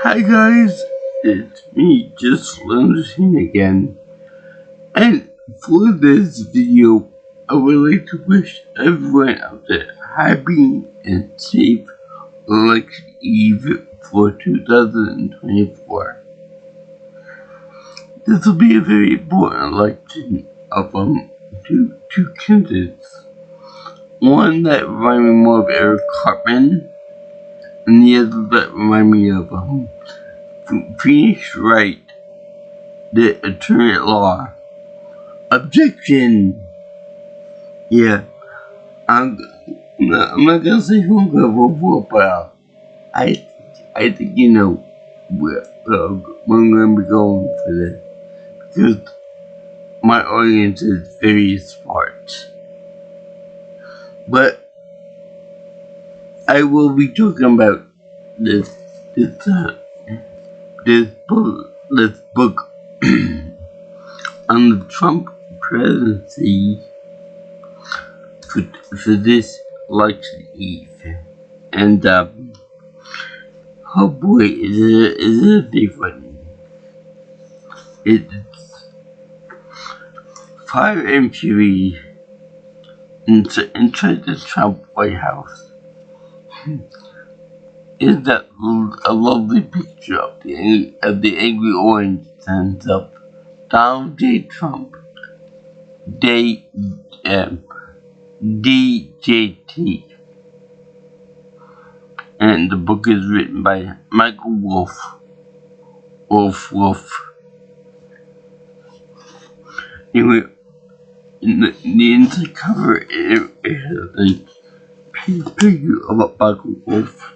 Hi guys, it's me, just Lindsay again. And for this video, I would like to wish everyone out there happy and safe Election Eve for 2024. This will be a very important election of two candidates. One that reminds me more of Eric Cartman, and the other that reminds me of Phoenix Wright, the attorney at law. Objection! Yeah, I'm not gonna say who I'm gonna vote for, but I think you know where I'm gonna be going for this, because my audience is very smart. But I will be talking about this book on the Trump presidency for this election eve, and oh boy, is it a big one. It's fire and fury inside the Trump White House. Is that a lovely picture of the angry orange stands up Donald J. Trump, DJT, and the book is written by Michael Wolff. Anyway, in the inside cover, it has a picture of Michael Wolff.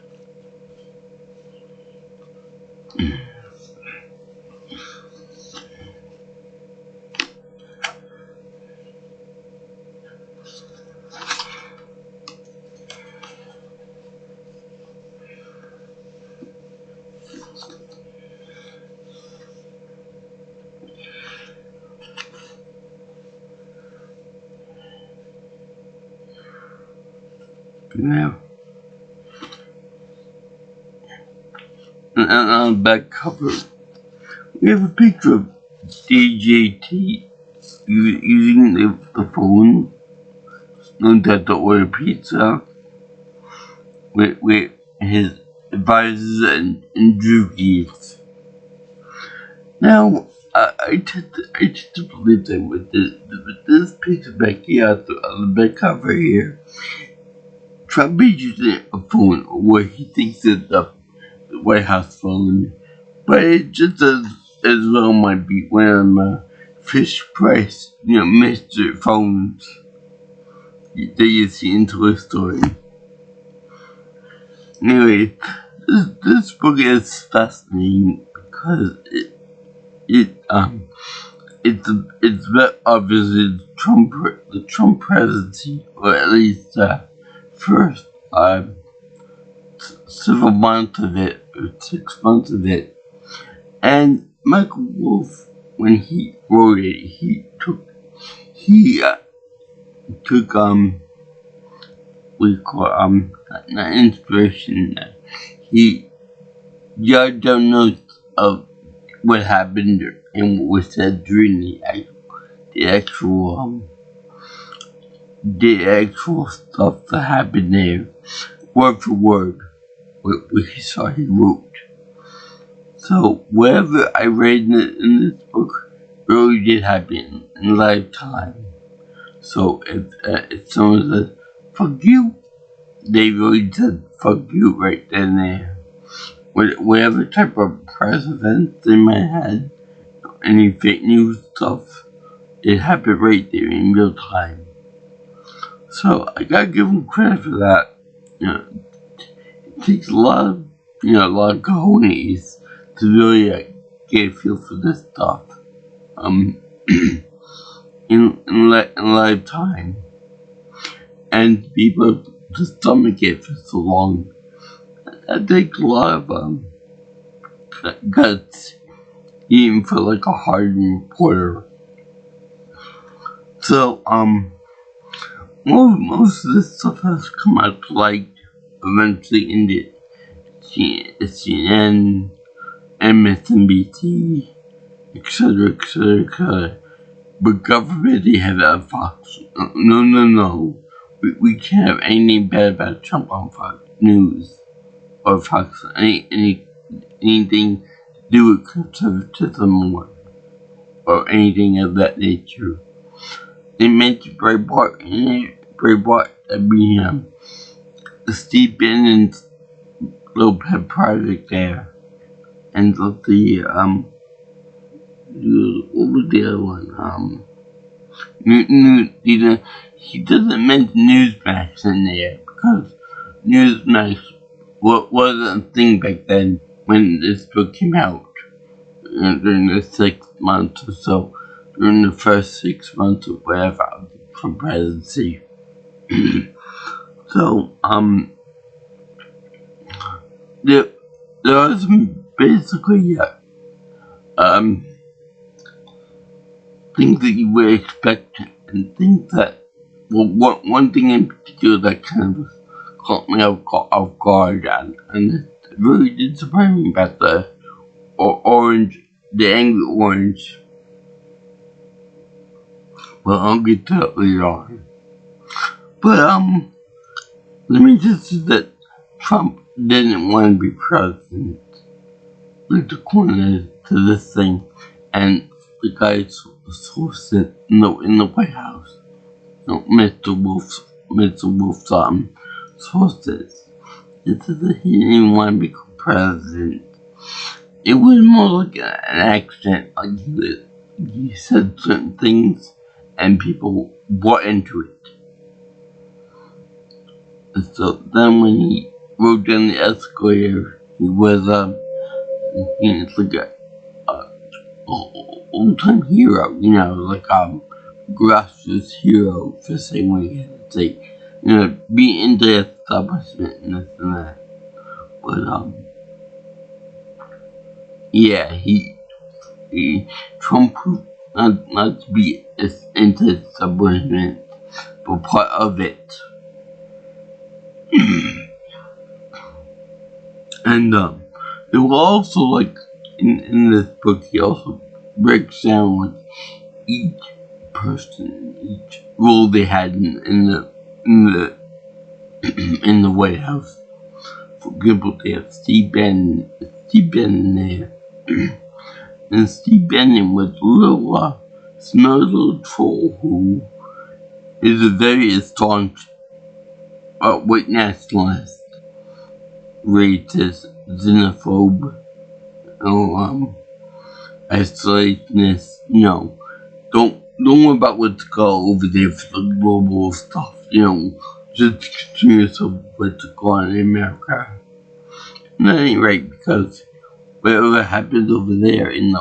Yeah. And on the back cover, we have a picture of DJT using the phone, known to order pizza, with his advisors and droogies. Now, I tend to believe that with this picture back here on the back cover here, Trump is using a phone where he thinks it's the White House phone, but it just as well might be one of the Fish Price, mystery phones that you see in Toy Story. Anyway, this book is fascinating because it's very obviously the Trump presidency, or at least first several months of it, or 6 months of it. And Michael Wolff, when he wrote it, he took not inspiration. He jotted down notes of what happened and what was said during the actual stuff that happened there, word for word, what he saw he wrote. So whatever I read in this book really did happen in lifetime. So if someone says fuck you, they really said fuck you right then and there. Whatever type of press events they might have had, any fake news stuff, it happened right there in real time. So I gotta give them credit for that. It takes a lot of cojones to really get a feel for this stuff. In lifetime, and people to stomach it for so long. That takes a lot of guts, even for like a hardened reporter. So most of this stuff has come out to light eventually in the CNN, MSNBC, etc., etc., etc. But government, they have a Fox. No. We can't have anything bad about Trump on Fox News or Fox, anything to do with conservatism or anything of that nature. They mentioned Breitbart in it. Breitbart, Steve Bannon's little pet project there. And what was the other one? He doesn't mention Newsmax in there because Newsmax wasn't a thing back then when this book came out. During the 6 months or so, during the first 6 months or whatever from presidency. So, there are some basically, things that you would expect and things that, well, one thing in particular that kind of caught me off guard and it really did surprise me about the angry orange. Well, I'll get to it later on. But, let me just say that Trump didn't want to be president. Look the corner to this thing, and the guy sourced it in the White House. Mr. Wolf's sources. It said that he didn't want to become president. It was more like an accident, like he said certain things and people bought into it. And so then when he rode down the escalator, he was he's like a old-time hero, like grassroots hero for saying what he had to say. Be into the establishment and this and that. But yeah, he Trump proved not to be into the establishment, but part of it. And it was also like in this book, he also breaks down like each person, each role they had in the White House. For example, they have Steve Bannon there, and Steve Bannon was a little smart little troll who is a very staunch white nationalist, racist, xenophobe, isolationist. Don't worry about what's going over there for the global stuff. Just concern yourself with what's going on in America. And that ain't right, because whatever happens over there in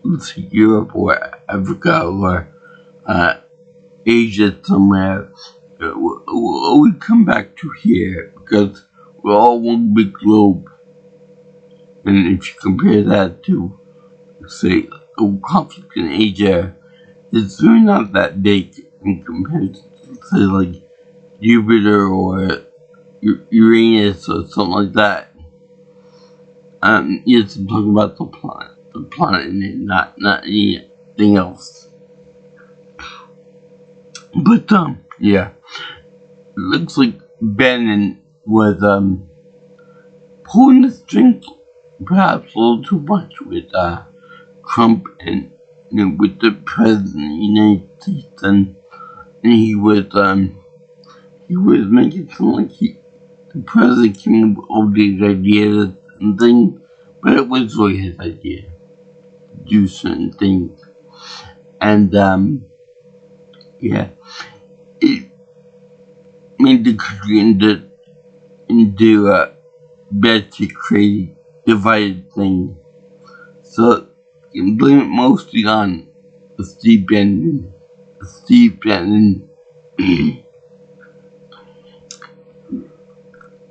let's say Europe or Africa or Asia somewhere, we'll always come back to here because we're all one big globe. And if you compare that to, say, a conflict in Asia, it's really not that big in comparison to, say, like Jupiter or Uranus or something like that. Yes, I'm talking about the planet, and not anything else. But yeah, it looks like Bannon was pulling the strings perhaps a little too much with Trump and with the president of the United States, and he was making it sound like the president came up with all these ideas and things, but it was really his idea to do certain things, and yeah, it made the country into a basically crazy divided thing. So you can blame it mostly on Steve Bannon.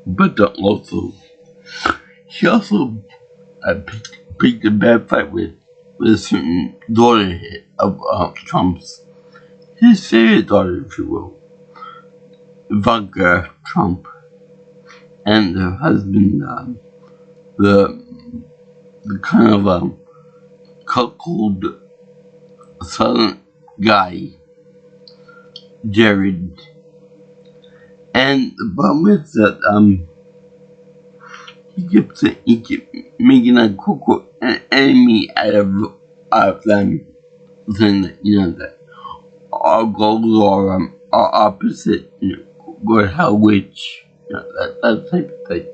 But he also picked a bad fight with a certain daughter of Trump's, his favorite daughter, if you will, Ivanka Trump, and her husband, the the kind of cuckold southern guy, Jared. And the problem is that he keeps making a an enemy out of them, saying that that our goals are opposite, go to hell witch, that type of thing.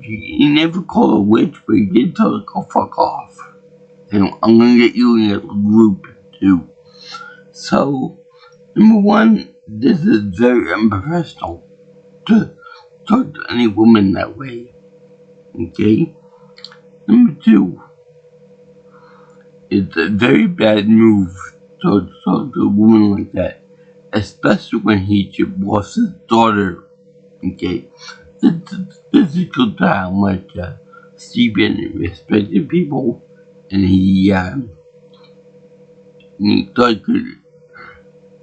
He never called a witch, but he did tell her to go fuck off. I'm gonna get you in a group too. So, number one, this is very unprofessional to talk to any woman that way. Okay? Number two, it's a very bad move to talk to a woman like that, especially when he's your boss's daughter. Okay? This is good to how much Steve Bannon respected people, and he thought he could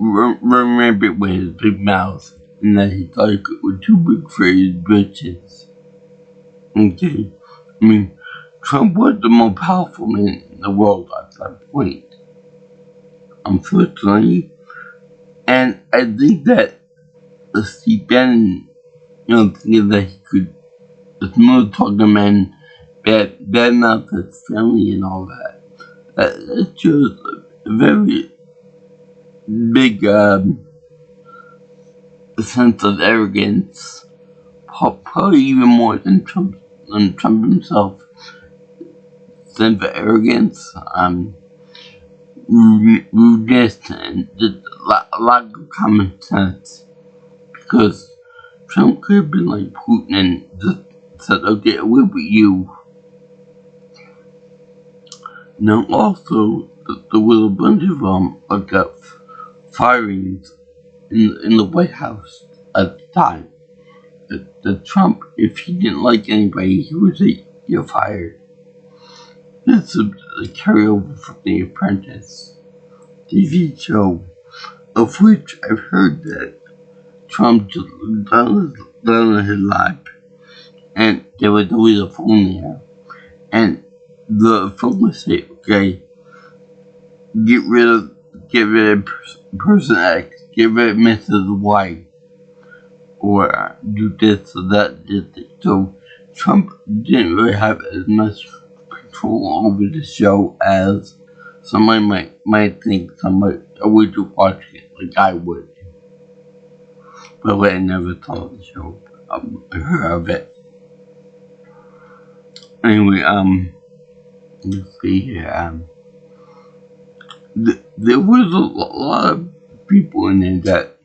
remember it with his big mouth, and that he thought it was too big for his britches. Okay? I mean, Trump was the most powerful man in the world at that point, unfortunately. And I think that Steve Bannon, thinking that he could smooth talk a man, bad mouth his family and all that. That shows a very big sense of arrogance, probably even more than Trump himself. Sense of arrogance, rudeness, and just a lack of common sense. Because Trump could have been like Putin and just said, okay, we'll be you. Now also, there was a bunch of firings in the White House at the time. That Trump, if he didn't like anybody, he would say, you're fired. This is a carryover from The Apprentice TV show, of which I've heard that Trump just looked down at his lap, and there was always a phone there, and the phone would say, okay, get rid of person X, get rid of Mrs. Y, or do this or that. So Trump didn't really have as much control over the show as somebody might think somebody would watch it like I would. But I never saw the show. I heard of it. Anyway, let's see here. There was a lot of people in there that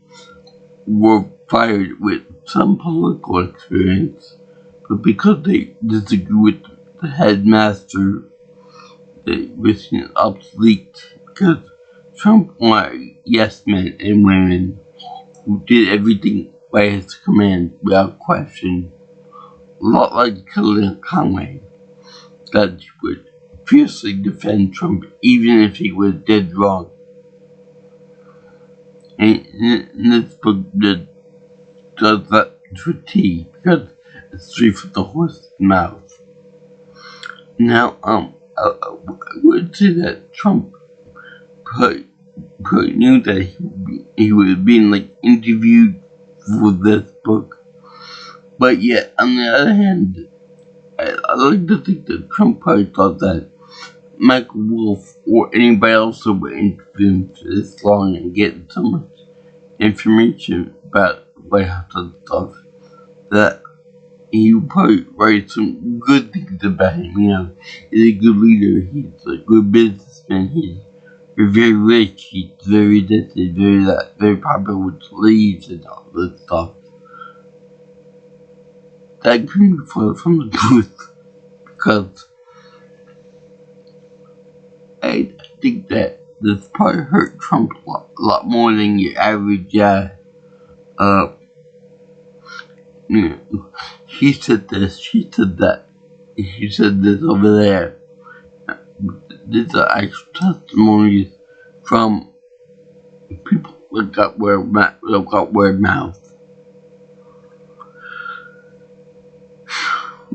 were fired with some political experience, but because they disagree with the headmaster, they were seen obsolete. Because Trump wanted yes men and women who did everything by his command without question. A lot like Kellyanne Conway, that he would fiercely defend Trump even if he was dead wrong. And this book does that to a T, because it's straight from the horse's mouth. Now, I would say that Trump probably knew that he was being interviewed for this book, but yet on the other hand, I like to think that Trump probably thought that Michael Wolff or anybody else who would interview him for this long and get so much information about White House and stuff that he would probably write some good things about him. He's a good leader, he's a good businessman, he's very rich, he's very this, he's very that, very popular with slaves and all this stuff. That came from the truth, because I think that this probably hurt Trump a lot more than your average he said this, she said that, he said this over there. These are actual testimonies from people that got word mouth.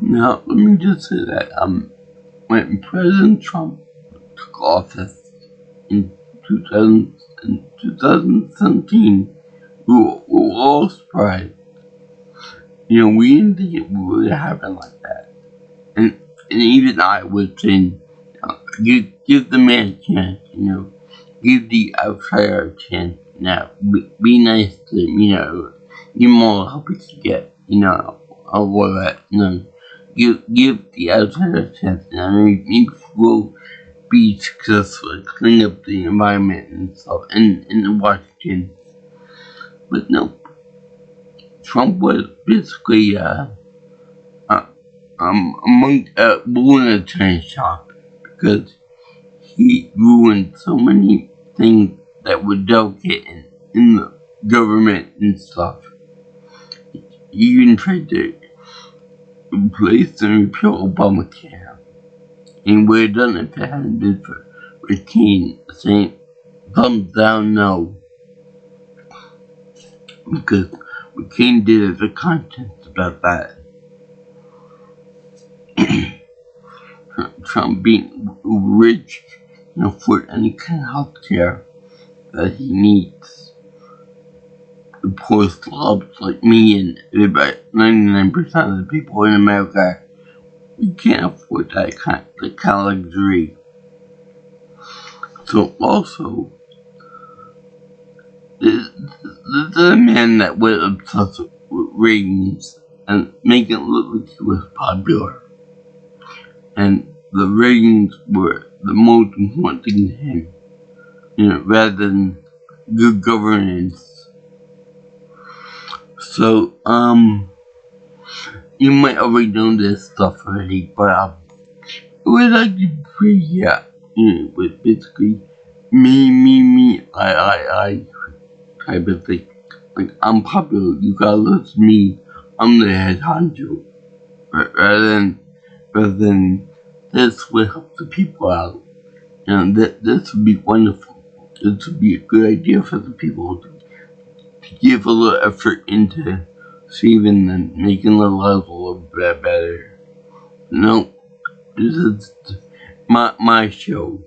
Now, let me just say that when President Trump took office in 2017, we were all surprised. We didn't think it would happen like that. And even I was saying, give the man a chance, give the outsider a chance. Be nice to him, give him all the help he can get, all that, give the outsider a chance, maybe we'll be successful at cleaning up the environment and stuff in Washington. But no, Trump was basically among lunatic shop because he ruined so many things that were delicate in the government and stuff. He even tried to replace and repeal Obamacare, and would have done it if it hadn't been for McCain saying thumbs down no, because McCain did a contest about that. Trump being rich can afford any kind of health care that he needs. The poor slobs like me and about 99% of the people in America, we can't afford that kind of luxury. So also, this is a man that was obsessed with ratings and making it look like he was popular. And the ratings were the most important thing to him, rather than good governance. So, you might already know this stuff already, but it was actually pretty, with basically me, I type of thing. Like, I'm popular, you gotta listen to me, I'm the head honcho. Rather than this would help the people out. This would be wonderful. This would be a good idea for the people to give a little effort into saving and making their lives a little bit better. No, this is my show.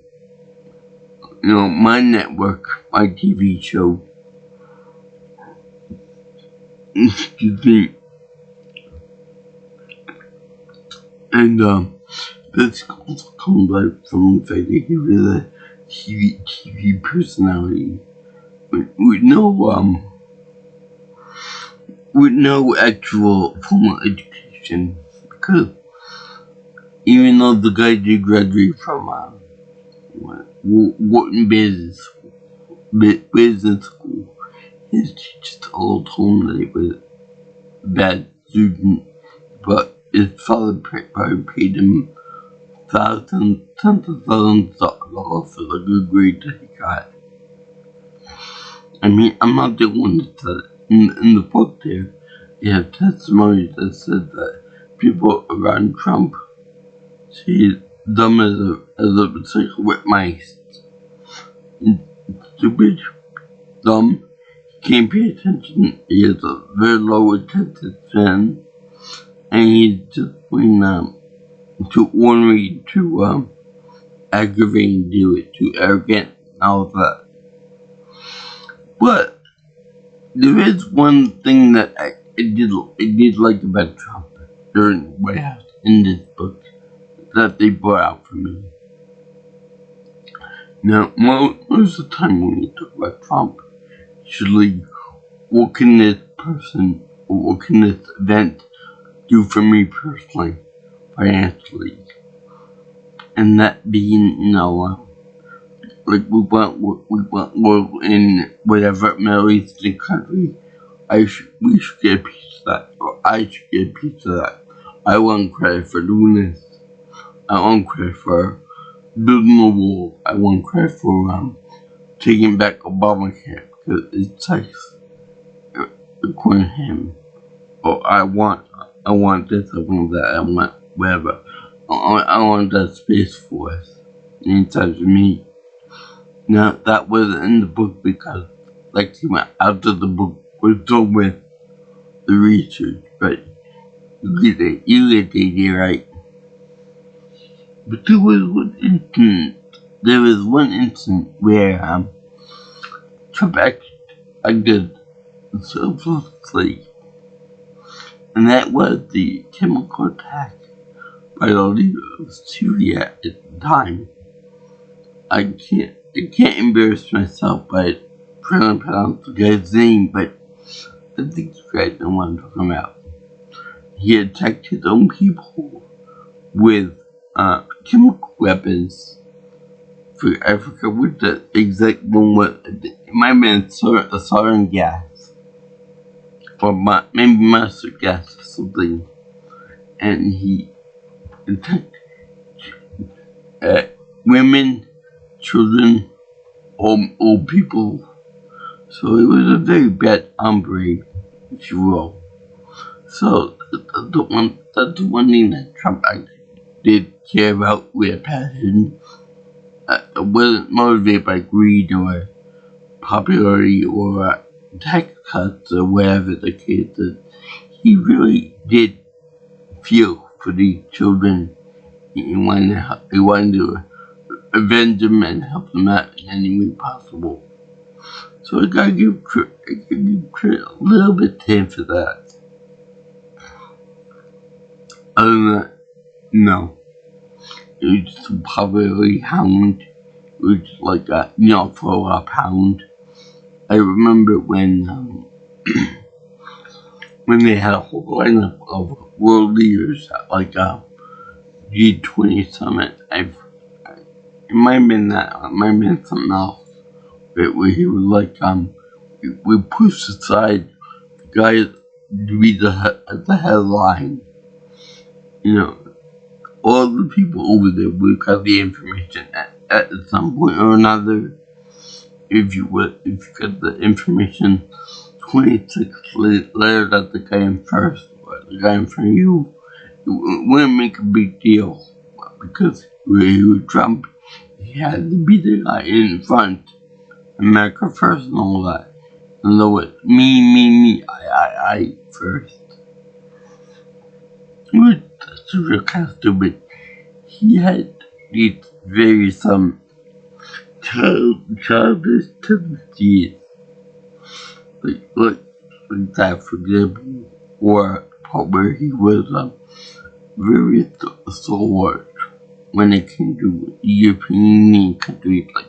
My network, my TV show. Excuse me. And this comes out from the fact that he was a TV personality with no actual formal education, because even though the guy did graduate from Wharton Business School, his teachers all told him that he was a bad student, but his father probably paid him tens of thousands of dollars for the good grade that he got. I mean, I'm not the one that said it. In the book there, you have testimonies that said that people around Trump see he's dumb as a cycle with mice. Stupid, dumb, he can't pay attention, he has a very low attention span, and he's just too ornery, too aggravating to do it, too arrogant, and all of that. But there is one thing that I did like about Trump during the White House in this book that they brought out for me. Now, most of the time when you talk about Trump, usually, what can this person or what can this event do for me personally, financially? And that being, like we want war in whatever Middle Eastern country, we should get a piece of that, or I should get a piece of that. I want credit for doing this. I want credit for building a wall. I want credit for taking back Obamacare, because it sucks, according to him. Or I want this, I want that, I want whatever. I want that Space Force inside of me. Now, that wasn't in the book because, like, after the book was done with the research, but you get the idea right. But there was one incident where Trump acted selflessly, and that was the chemical attack by the leader of Syria at the time. I can't embarrass myself by trying to pronounce the guy's name, but I think you guys know what I'm talking about. He attacked his own people with chemical weapons. I forgot what the exact one was. It might have been sarin gas, or maybe mustard gas or something. And he attacked women, children, old people. So it was a very bad hombre, if you will. So that's the one thing that Trump actually did care about with passion. It wasn't motivated by greed or popularity or tax cuts or whatever the case is. He really did feel for these children. He wanted to avenge them and help them out in any way possible. So I gotta give credit a little bit to him for that. Other than that, no. It was just a popularity hound. It was just like a, follow-up hound. I remember when when they had a whole lineup of world leaders at like a G20 summit. It might have been that, it might have been something else. Where he was like, we pushed aside the guy to be the headline. All the people over there would got the information at some point or another. If you got the information 26 letters at the guy in first or the guy in front of you, it wouldn't make a big deal. Because he was Trump, he had to be the guy in front. America first and all that. And though it's me, I first. That's real kind of stupid. He had these various childish tendencies. Like that, for example, or a part where he was very stalwart when it came to European Union countries like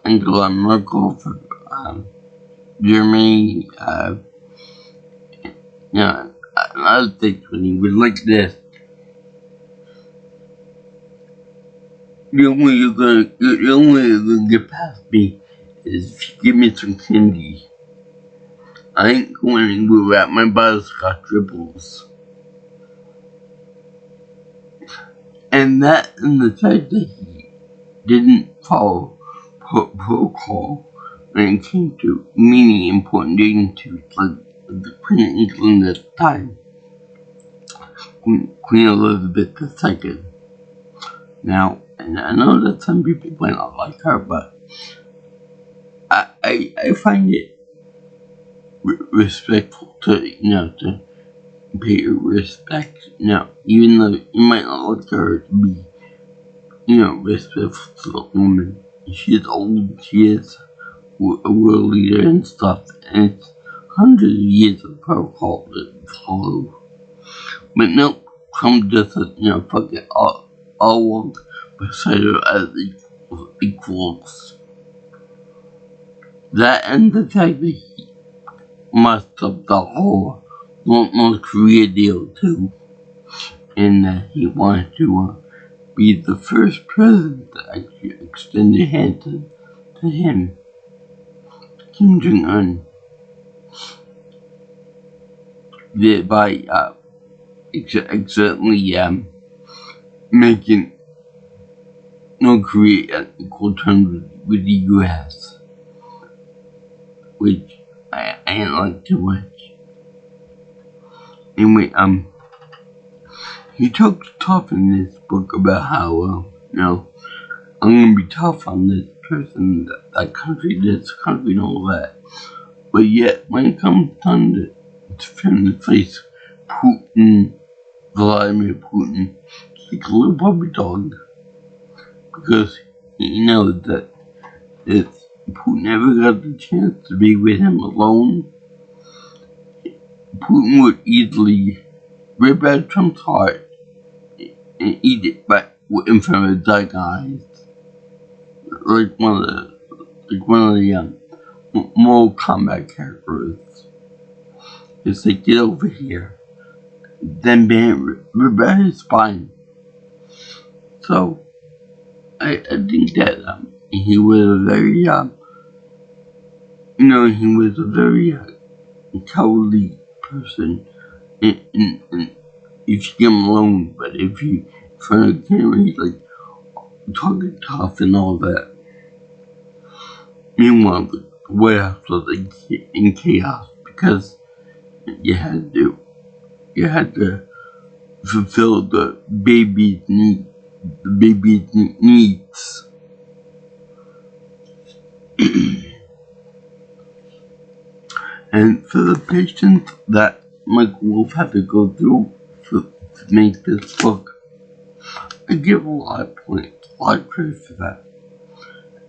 Angela Merkel for Germany, other things when he was like this. The only way you're gonna get past me is if you give me some candy. I ain't going anywhere without my butterscotch dribbles. And the fact that he didn't follow protocol when it came to many important dignitaries like the Queen of England at the time, Queen Elizabeth II. Now, and I know that some people might not like her, but I find it respectful to pay your respect, even though you might not like her to be, respectful to the woman. She is old, she is a world leader and stuff, and it's hundreds of years of protocol to follow. But no, Trump just said, fuck it, I'll walk beside her as equals. That and the fact that he messed up the whole North Korea deal too, and that he wanted to be the first president to actually extend a hand to him, Kim Jong-un, thereby accidentally making North Korea at equal terms with the U.S., which I ain't like too much. Anyway, he talks tough in this book about how, I'm gonna be tough on this person, that country, this country, and all that. But yet, when it comes time to defend the face Vladimir Putin, like a little puppy dog, because he knows that if Putin ever got the chance to be with him alone, Putin would easily rip out Trump's heart and eat it back in front of his dark eyes, like one of the Mortal Kombat characters. It's like, get over here. Then bam, rip out his spine. So I think that he was a very he was a very cowardly person. And if you get him alone, but if you in front of the camera, he's like talking tough and all that. Meanwhile, the White House was like in chaos because you had to fulfill the baby's needs. And for the patience that Michael Wolff had to go through to make this book, I give a lot of points, a lot of credit for that.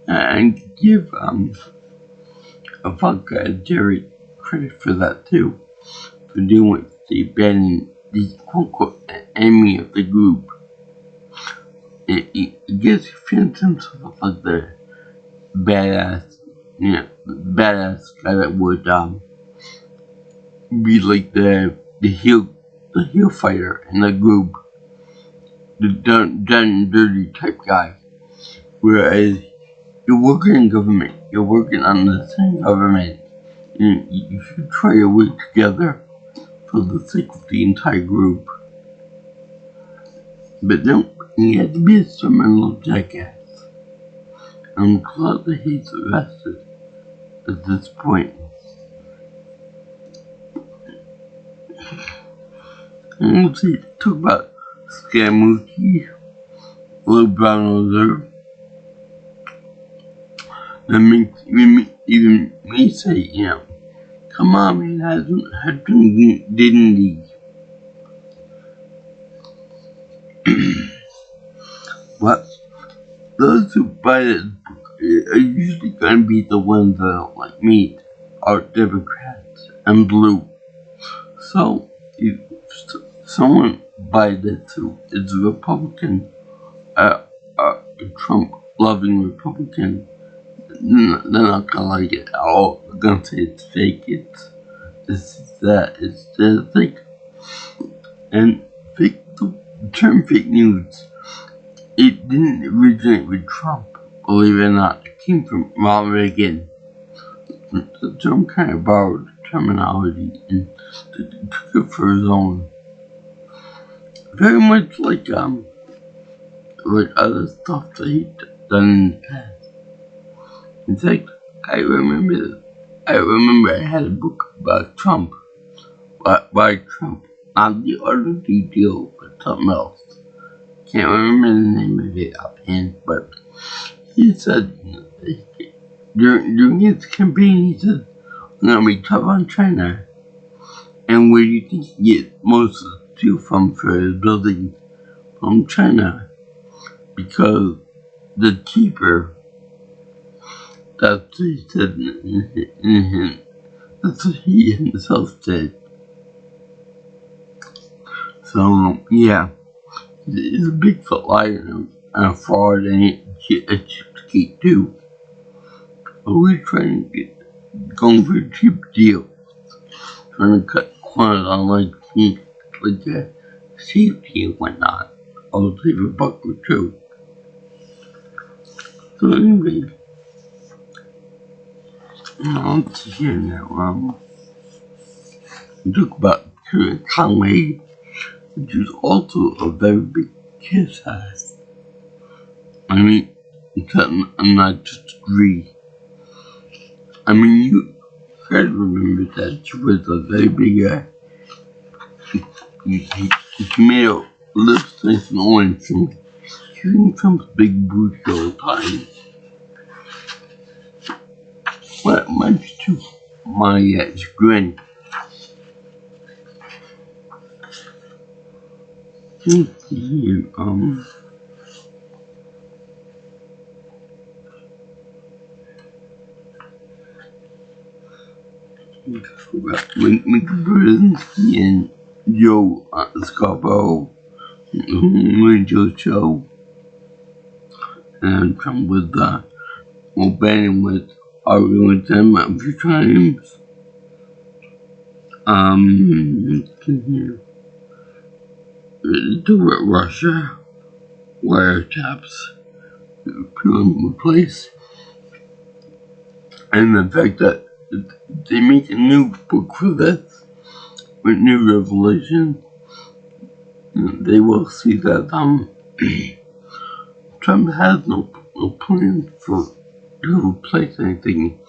And give a fuck Jerry credit for that too, for doing what they banning the quote-unquote enemy of the group. It gives fans himself like the badass guy that would be like the heel fighter in the group, the done and dirty type guy. Whereas you're working in government, you're working on the same government, and you should try to work together for the sake of the entire group. But then he had to be a criminal jackass. I'm glad that he's arrested at this point. And let's see, talk about Scaramucci, Little Brown Reserve. That makes even me say, come on, man, Hudson didn't he? But those who buy this book are usually going to be the ones that, like me, are Democrats and blue. So, if someone buys this who is a Republican, a Trump-loving Republican, they're not gonna like it at all. They're gonna say it's fake, it's that, it's fake. And the term fake news, it didn't originate with Trump, believe it or not. It came from Ronald Reagan. The term kind of borrowed terminology and took it for his own. Very much like other stuff that he'd done in the past. In fact, I remember I had a book about Trump, by Trump, not the RDD deal, but something else. Can't remember the name of it offhand, but he said, during his campaign, he said, I'm gonna be tough on China. And where do you think he gets most of the steel from for his building? From China. Because the cheaper. That's what he said that's what he himself said. So, yeah. He's a Bigfoot liar and a fraud and a cheapskate too. Always trying to going for cheap deals. Trying to cut corners on like safety and whatnot. I'll save a buck or two. So anyway, let's see here now. Talk about Conway, which is also a very big kiss ass. I mean, I'm not just agree. I mean, you gotta remember that she was a very big she made her lips nice and orange from shooting Trump's big booty all the time. But much to my chagrin. Let's see here, Mickey Brzezinski and Joe Scarborough radio show, and Trump was Bannon was arguing with them a few times. Here. The Russia wiretaps put in place, and the fact that they make a new book for this with new revelations, they will see that Trump has no plan to replace anything.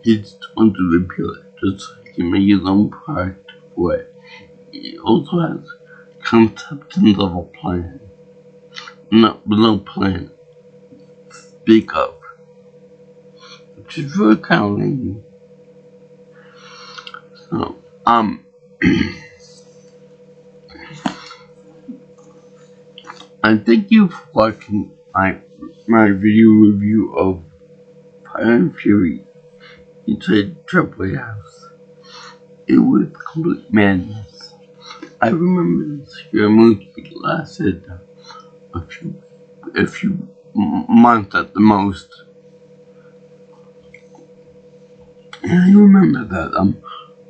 He just wants to repeal it, just so he can make his own product for it. He also has conceptions of a plan, no plan to speak of, which is very kind. So, and thank you for watching my video review of Fire and Fury inside Trump White House. It was complete madness. I remember this movie lasted a few months at the most. And I remember that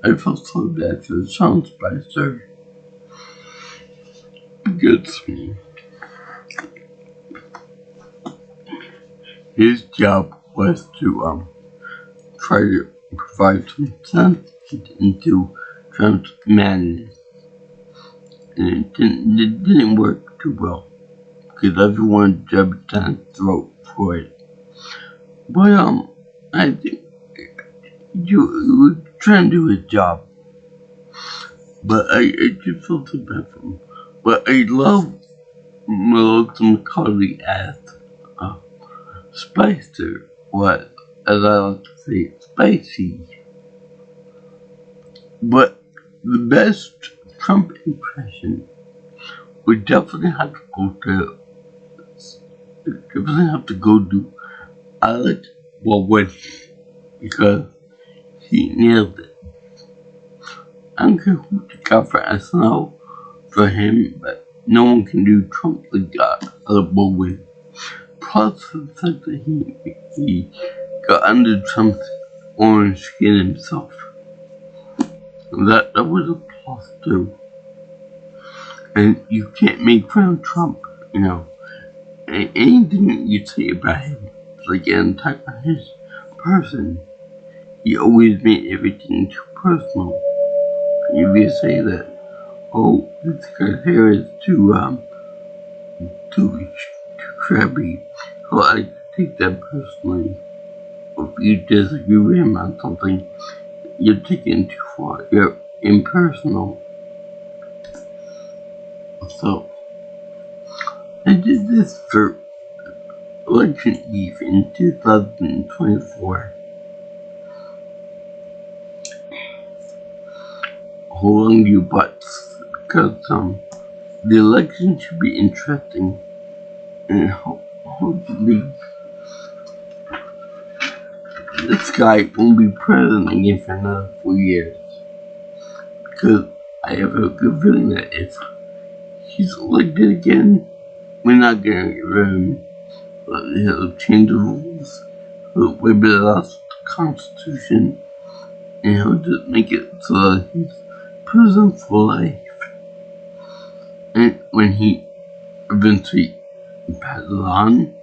I felt so bad for Sean Spicer because his job was to try to provide some sense into Trump's madness, and it didn't work too well because everyone jumped down his throat for it. But I think you were trying to do his job, but I just felt so bad for him. But I love Melissa McCarthy as Spicer, or as I like to say, spicy. But the best Trump impression would definitely have to go to Alec Baldwin, because he nailed it. I don't care who took out for SNL for him, but no one can do Trump like Alec Baldwin. Plus the fact that he got under Trump's orange skin himself. That was a plus too. And you can't make fun of Trump, you know. Anything that you say about him, it's like an attack on his person. He always made everything too personal. If you say that, oh, this guy's hair is too crabby, well, I take that personally. If you disagree with him on something, you're taking it too far. You're impersonal. So, I did this for Election Eve in 2024. Hold on to your butts, because the election should be interesting, and hopefully this guy won't be president again for another 4 years, because I have a good feeling that if he's elected again, we're not gonna give him, he'll change the rules, he'll whip it out the Constitution, and he'll just make it so that he's prison for life. And when he eventually passes on,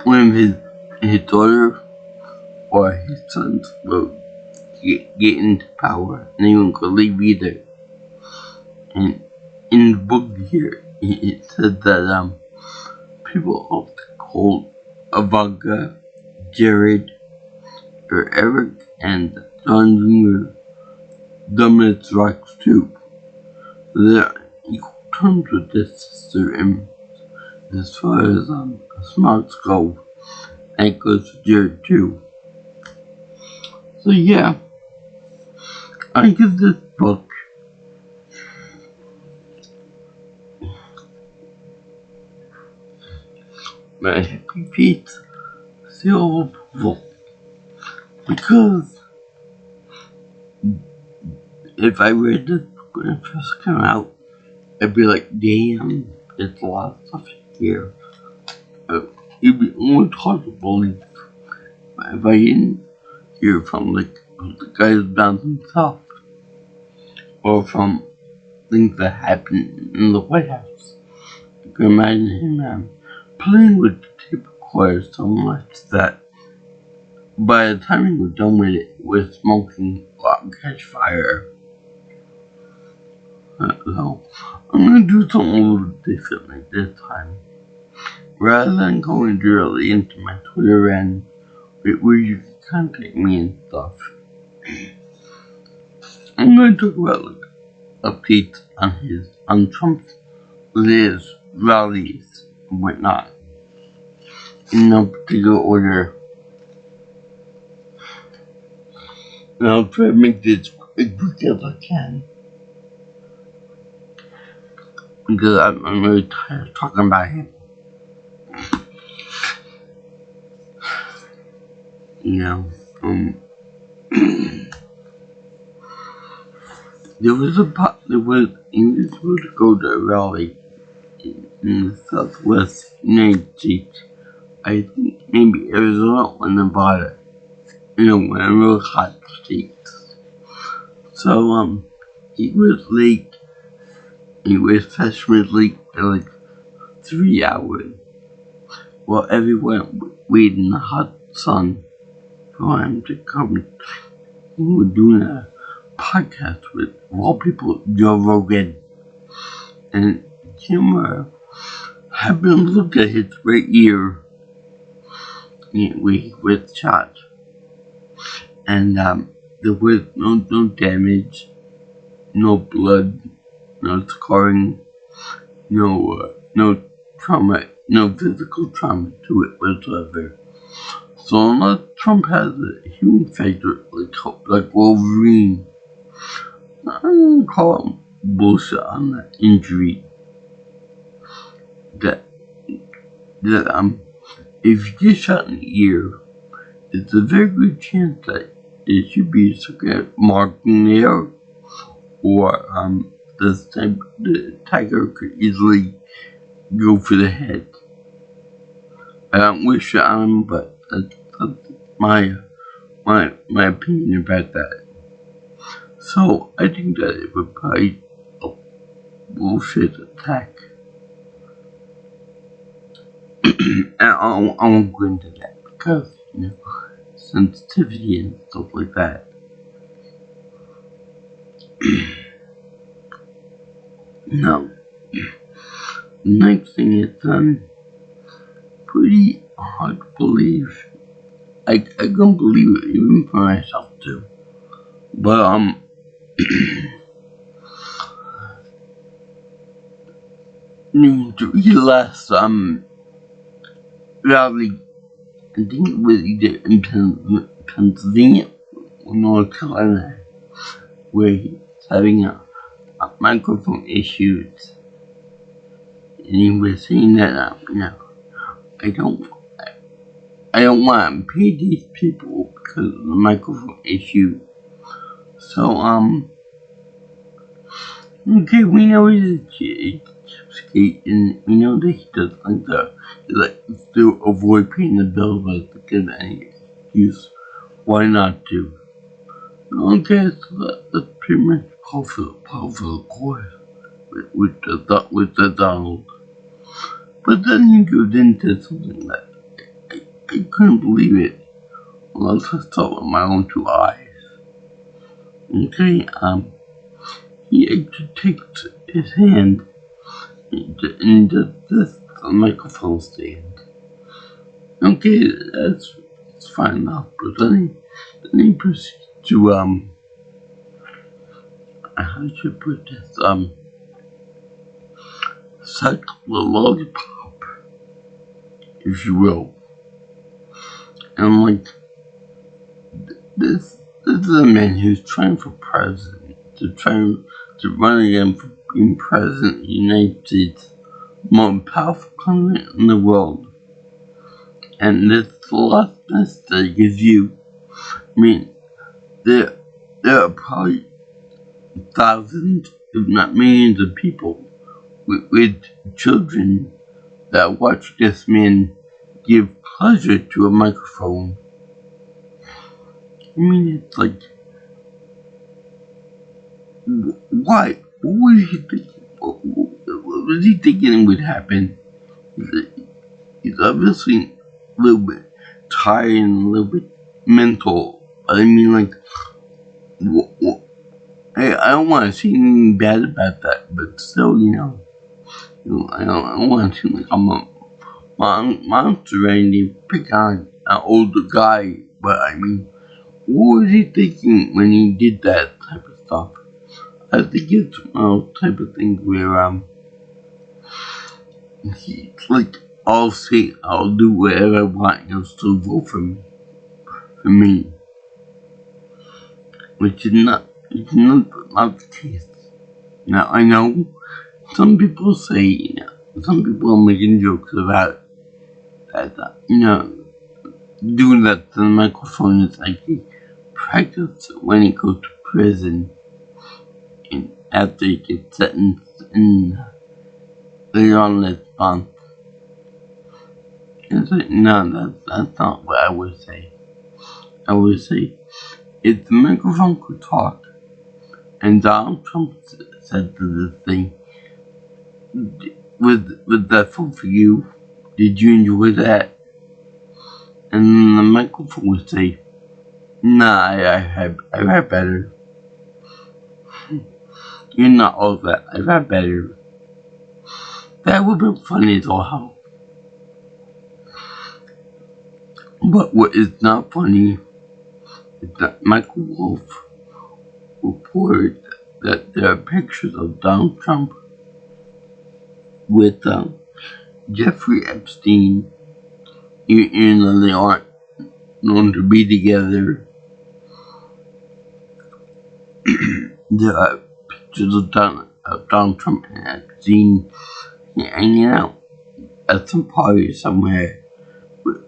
when his daughter or his sons will get into power, and they won't go leave either. And in the book here, it says that people often call Ivanka, Jared, or Eric, and John Jr. Dominus Rocks too. They're equal terms with this sister, and as far as smarts go, and it goes to Jared too. So yeah, I give this book my happy feet, seal of approval. Because if I read this book when it first came out, I'd be like, damn, it's a lot of stuff here. It'd be almost hard to believe if I didn't hear from like the guy who found himself, or from things that happened in the White House. You can imagine him playing with the tape recorder so much that by the time he was done with it was smoking catch fire. So I'm gonna do something a little differently this time. Rather than going directly into my Twitter and where you can contact me and stuff, I'm gonna talk about like updates on Trump's latest rallies and whatnot. In no particular order. And I'll try to make this as quick as I can. Because I'm really tired of talking about him. You know, there was English to go to a rally in the Southwest United States. I think maybe Arizona or Nevada. You know, when I'm real hot states. So, he was late. He was freshman late by like 3 hours. While everyone waited in the hot sun for him to come. We were doing a podcast with all people, Joe Rogan. And Kimmer happened to look at his right ear with shot. And there was no damage, no blood, no scarring, no trauma, no physical trauma to it whatsoever. So unless Trump has a human factor like Wolverine, I'm gonna call him bullshit on that injury. That if you get shot in the ear, it's a very good chance that it should be a mark in there, or the tiger could easily go for the head. I don't wish it on him, but that's my opinion about that. So I think that it would probably a bullshit attack. And I won't go into that because, sensitivity and stuff like that. Now, the next thing is pretty hard to believe. I couldn't believe it even for myself too. But the last rally, I think it was either in Pennsylvania or North Carolina, where he's having a microphone issues, and he was saying that I don't want to pay these people because of the microphone issue. So okay, we know he's a cheapskate, and we know that he does to avoid paying the bill, but to give any excuse why not to. Okay, so that's pretty much call for the course with the Donald. But then he goes into something that I couldn't believe it unless I saw it with my own two eyes. Okay, he actually takes his hand and does this the microphone stand. Okay, that's fine enough, but then he proceeds to how should I put this, suck the lollipop, if you will. And I'm like, this is a man who's trying for president, to run again for being president of the United States, most powerful country in the world. And that's the last mistake is you. I mean, there are probably thousands, if not millions of people with children that watch this man give pleasure to a microphone. I mean, it's like, why? What was he thinking? What was he thinking would happen? He's obviously a little bit tired and a little bit mental. I mean, like, I don't want to say anything bad about that, but still, I don't want to seem like I'm a monster or anything, pick on an older guy, but I mean, what was he thinking when he did that type of stuff? I think it's one of those type of things where, he's like, I'll say I'll do whatever I want, you'll still vote for me. Which is not the case. Now, I know some people say, some people are making jokes about that, doing that to the microphone is like he practice when he goes to prison and after he gets sentenced and later on this month. It's like, no, that's not what I would say. I would say, if the microphone could talk, and Donald Trump said to this thing, with that fun for you, did you enjoy that? And then the microphone would say, nah, I've had better. You're not all that, I've had better. That would be funny as all hell. But what is not funny is that Michael Wolff reported that there are pictures of Donald Trump with Jeffrey Epstein, even though they aren't known to be together. There are pictures of Donald Trump and Epstein hanging out at some party somewhere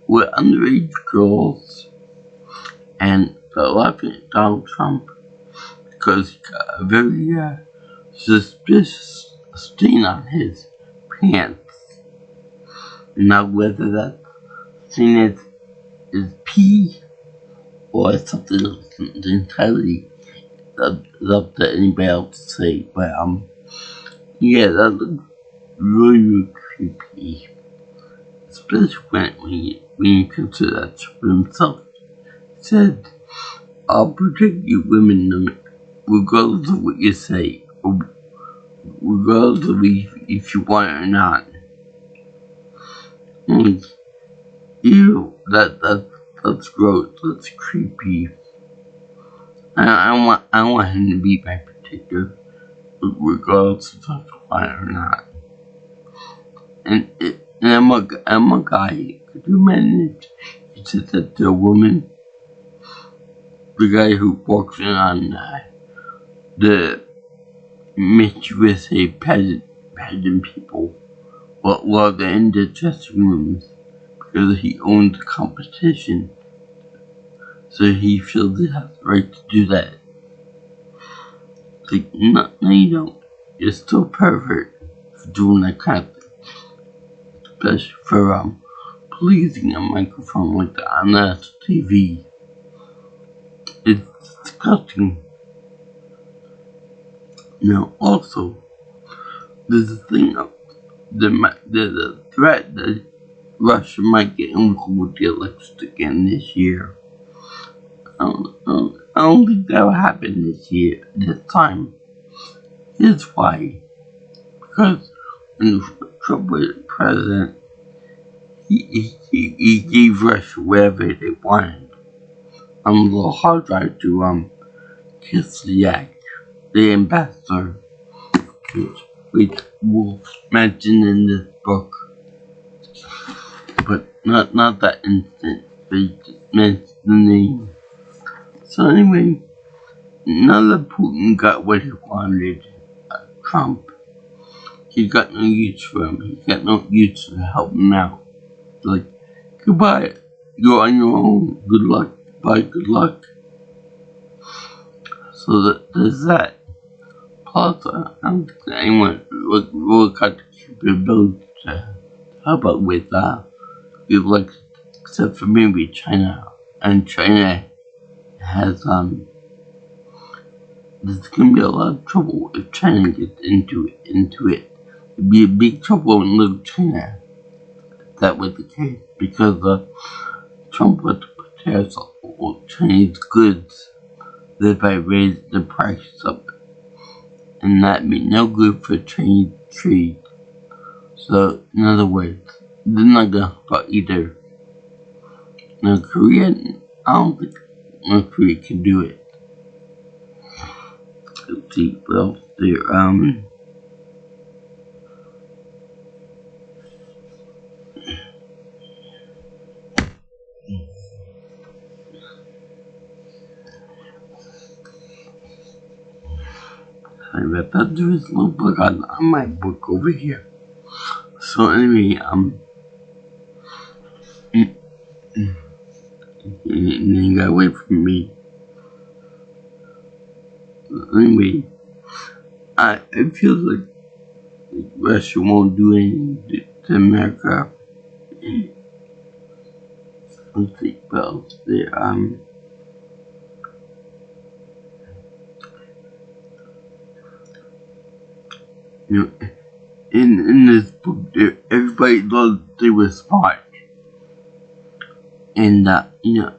with underage girls, and they're laughing at Donald Trump because he got a very suspicious stain on his pants. Now, whether that stain is pee or something else entirely is up to anybody else to say, but yeah, that looks really creepy. Especially when you consider that Trump himself said, I'll protect you women regardless of what you say, or regardless of if you want it or not. Like, ew, that's gross, that's creepy. I want him to be my protector, regardless if I want it or not. And I'm a guy. Could you manage to say that to a woman? The guy who walks in on the Miss USA pageant people while they're in the dressing rooms because he owns the competition. So he feels he has the right to do that. Like, no, you don't. You're still pervert for doing that kind of thing. Especially for pleasing a microphone like that on national TV. It's disgusting. Now, also, there's a thing of there's a threat that Russia might get involved with the elections again this year. I don't think that will happen this time. Here's why. Because when Trump was president, he gave Russia whatever they wanted. On the hard drive to Kislyak, the ambassador, which Wolff mentioned in this book. But not that instant, but he just mentioned the name. So anyway, now that Putin got what he wanted, Trump, he got no use for him. He got no use to help him out. Like, Goodbye. You're on your own. Good luck. Bye. Good luck. So there's that. Plus, I don't think anyone will got the capability to help out with like, except for maybe China. And China has, there's gonna be a lot of trouble if China gets into it. It'd be a big trouble in little China if that was the case, because Trump would put tariffs on Chinese goods, thereby raise the price up, and that'd be no good for Chinese trade. So, in other words, they're not gonna help out either. Now, Korea, I don't think North Korea can do it. Let's see, well, they're, sorry about that, there is a little bug on my book over here. So anyway, and he got away from me. Anyway, I feel like Russia won't do anything to America. Let's see, well, they, you know, in this book, everybody thought they were smart. And, you know,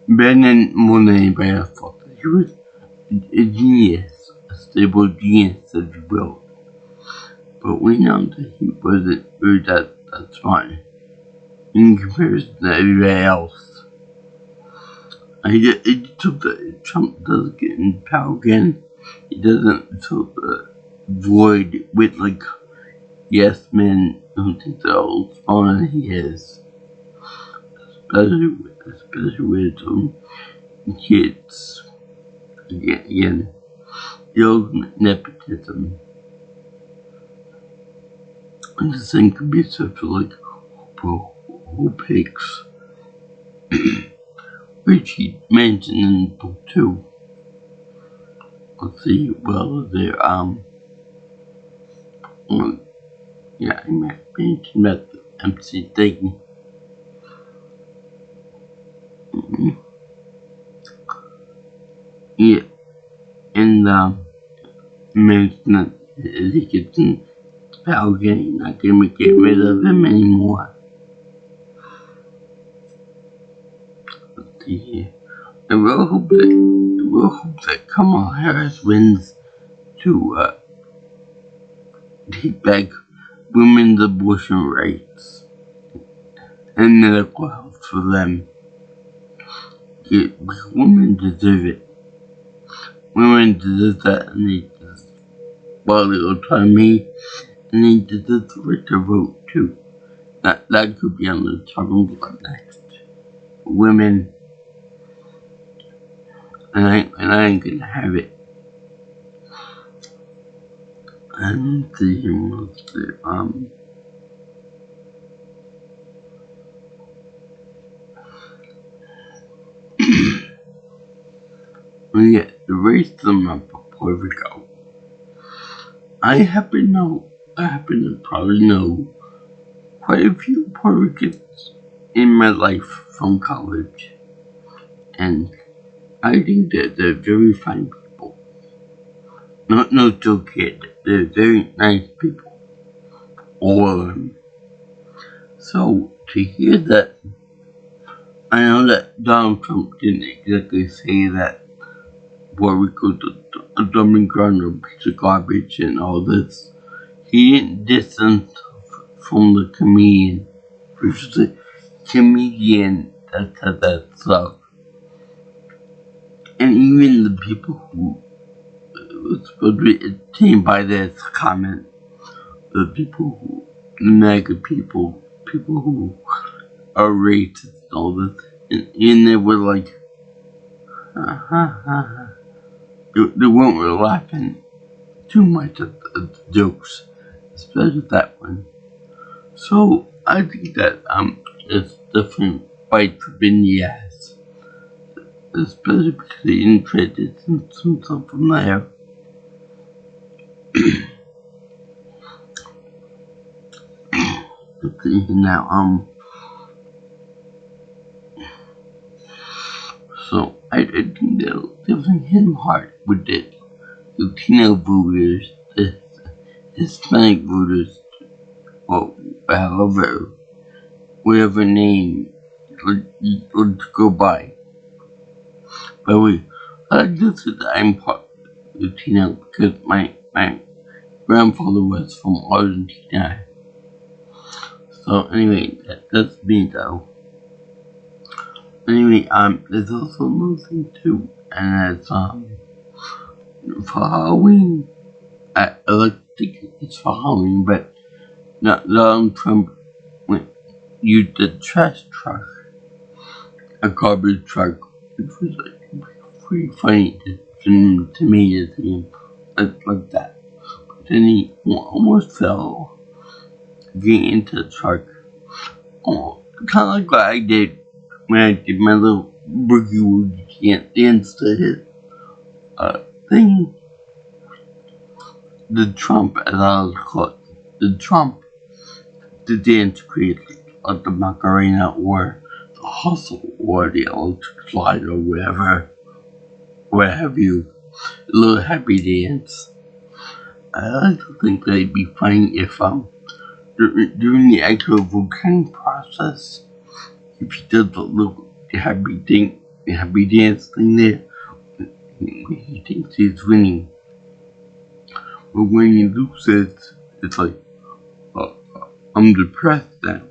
Bannon more than anybody else thought that he was a genius, a stable genius, if you will. But we know that he wasn't really that smart in comparison to everybody else. It took that Trump doesn't get in power again. He doesn't fill the void with, like, yes men who think they're all smarter than he is. Especially with kids. Again, the old nepotism. And the same could be said for, like, whole pigs. Which he mentioned in the book too. Let's see, well, they're, yeah, I mentioned about the MC thing. Yeah, and, mentioned that if he gets in power again, he's not gonna get rid of him anymore. Let's see here. I will hope that Kamala Harris wins to take back women's abortion rights and medical health for them. Yeah, women deserve it. Women deserve that, and they deserve bodily autonomy, and they deserve the right to vote too. That could be on the chopping block next. Women. And I ain't gonna have it. And the mostly, yeah, the racism of Puerto Rico. I happen to probably know quite a few Puerto Ricans in my life from college. And I think that they're very fine people. No joke here, they're very nice people. All of them. So, to hear that, I know that Donald Trump didn't exactly say that Puerto Rico's a dumping ground or a piece of garbage and all this. He didn't distance from the comedian, which is a comedian that said that stuff. And even the people who were supposed to be entertained by this comment, the people who, the mega people who are racist and all this, and they were like, they weren't really laughing too much at the jokes, especially that one. So I think that it's definitely bite in the ass. Especially because he integrated himself from there. Now, so I think they'll definitely hit him hard with the Latino voters, the Hispanic voters, or however, whatever name let's go by. By the way, I like to say that I'm part Latino because my grandfather was from Argentina. So anyway, that's me though. Anyway, there's also another thing too, and that's for Halloween. I like to think it's for Halloween, but Donald Trump used a trash truck, a garbage truck, which was like pretty funny to me to see him like that. But then he almost fell getting into the truck. Oh, kind of like what I did when I did my little boogie woogie dance to his thing. The Trump, as I was called, the dance created like the Macarena or the Hustle or the Electric Slide or whatever, what have you, a little happy dance. I like to think that it'd be funny if during the actual voting process, if he does the little happy dance thing there, he thinks he's winning. But when he loses, it's like, I'm depressed now.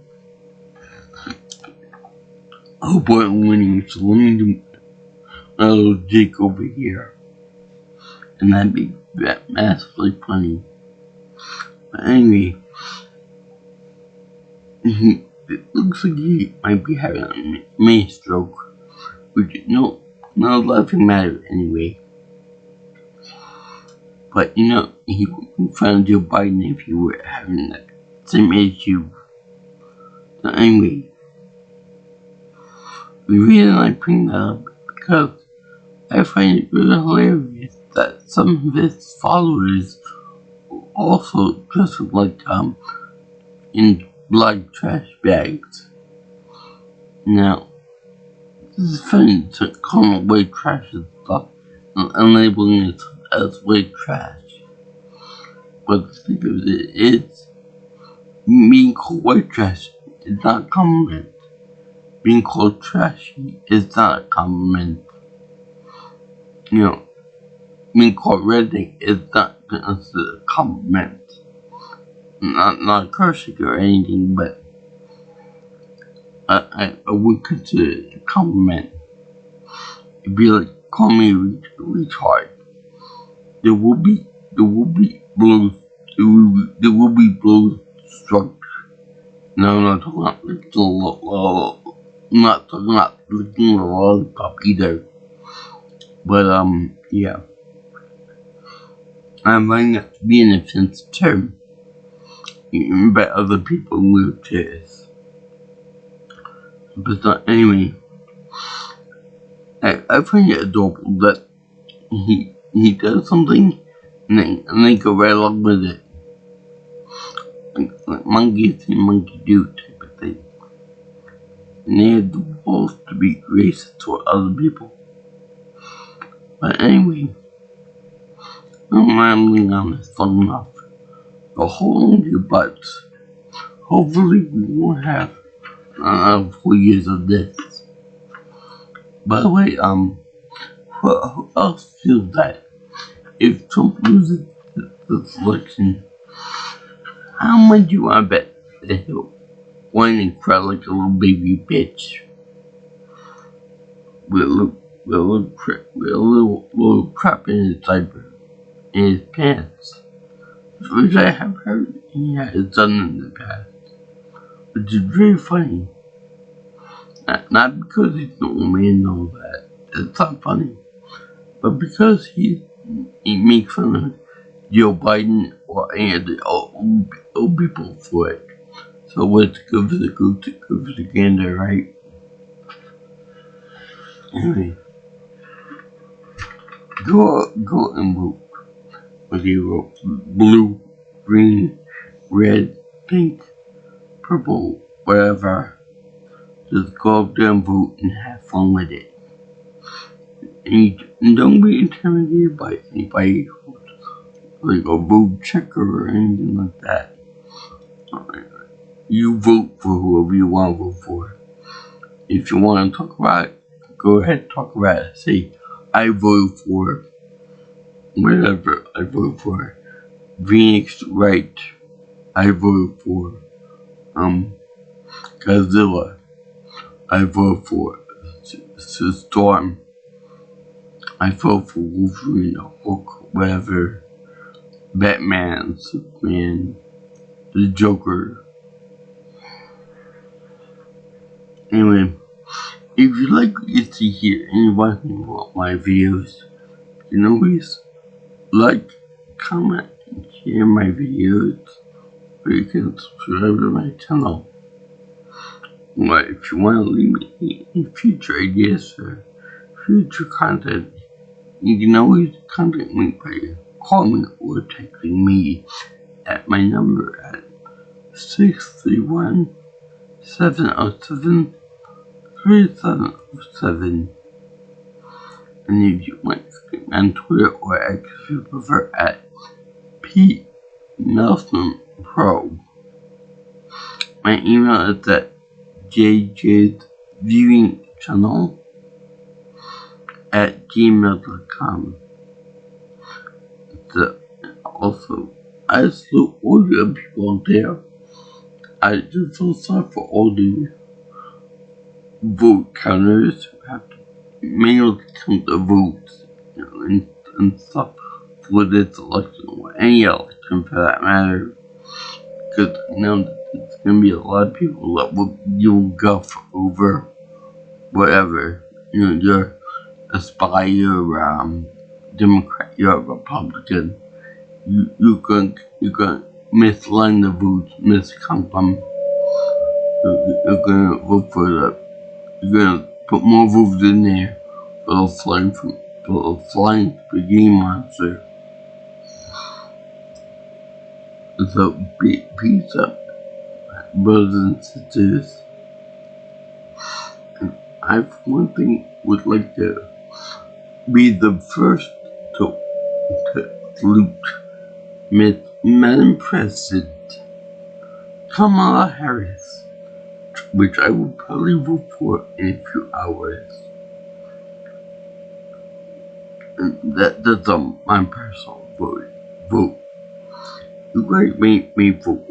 Oh boy, I'm winning, so let me do a little jig over here. And that'd be massively funny. But anyway, it looks like he might be having a mini stroke, which no laughing matter anyway. But he wouldn't find Joe Biden if he were having that same issue. So anyway, the reason I bring that up because I find it really hilarious that some of his followers also dress up like in black trash bags. Now, this is funny to call them white trash and stuff and labeling it as white trash. But the thing of it is, being called white trash is not a compliment. Being called trashy is not a compliment. Being called redneck is not considered a compliment. Not cursing or anything, but I would consider it a compliment. It'd be like, call me a retard. There will be blows. There will be blows struck. No, I'm not talking about licking the lollipop either. But yeah. I'm finding that to be an offensive term. Even by other people in wheelchairs. But anyway, I find it adorable that he does something and they go right along with it. Like monkey see, monkey do type of thing. And they have the balls to be racist toward other people. But anyway, I'm rambling on this long enough. So hold on to your butts. Hopefully we won't have another 4 years of this. By the way, who else feels that if Trump loses this election, how much you want to bet that he'll whine and cry like a little baby bitch with a little crap in his diaper, in his pants, which I have heard he has done in the past, which is very funny. Not because he's an old man and all that, it's not funny, but because he makes fun of Joe Biden or any of the old people for it. So what's good for the goose is good for the gander, right? Anyway, go and vote. Whether you vote blue, green, red, pink, purple, whatever. Just go up there and vote and have fun with it. And don't be intimidated by anybody like a vote checker or anything like that. You vote for whoever you want to vote for. If you want to talk about it, go ahead and talk about it. Say, I vote for whatever. I vote for Phoenix Wright. I vote for Godzilla. I vote for Storm. I vote for Wolverine, Hulk, whatever. Batman, Superman, the Joker. Anyway, if you like what you see here and you want to know my videos, you can always like, comment, and share my videos, or you can subscribe to my channel. But if you want to leave me any future ideas for future content, you can always contact me by calling or texting me at my number at 631-707-3707. And if you want to get me on Twitter or X, if you prefer, at Pete Nelson Pro. My email is at jjsviewingchannel@gmail.com. Also, I salute all the other people out there. I just feel sorry for all the vote counters who have to manually count the votes, and stuff for this election or any election for that matter. Because I know that there's gonna be a lot of people that you'll guff over whatever. You're a spy, you're Democrat, you're a Republican. You're gonna misline the votes, miscount them. You're gonna vote for you're gonna put more votes in there for the flying spaghetti monster. So peace up, brothers and sisters. I, for one thing, would like to be the first to salute Madam President Kamala Harris, which I will probably vote for in a few hours. And that's my personal vote. You guys may vote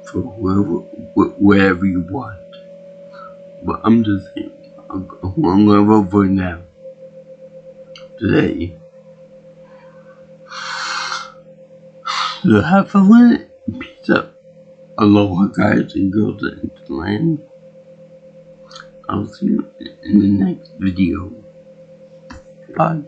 for whoever you want, but I'm just saying, I'm gonna vote for now. Today. So have fun with it. Peace up. Aloha, guys and girls in the land. I'll see you in the next video. Bye.